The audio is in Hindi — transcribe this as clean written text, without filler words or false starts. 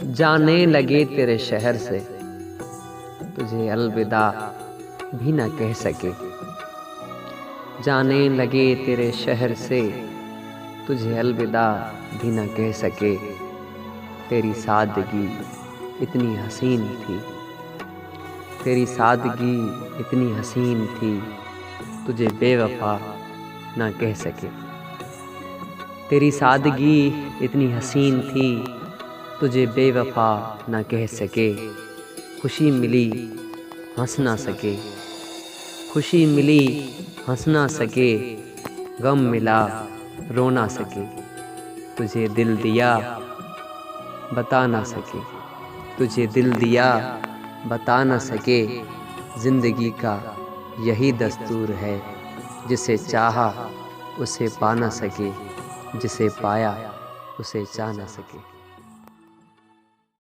जाने लगे तेरे शहर से, तुझे अलविदा भी न कह सके। जाने लगे तेरे शहर से, तुझे अलविदा भी न कह सके। तेरी सादगी इतनी हसीन थी, तेरी सादगी इतनी हसीन थी, तुझे बेवफा ना कह सके। तेरी सादगी इतनी हसीन थी, तुझे बेवफा ना कह सके। खुशी मिली हंस ना सके, खुशी मिली हंस ना सके, गम मिला रो ना सके। तुझे दिल दिया बता ना सके, तुझे दिल दिया बता ना सके। जिंदगी का यही दस्तूर है, जिसे चाहा उसे पा ना सके, जिसे पाया उसे चाह ना सके।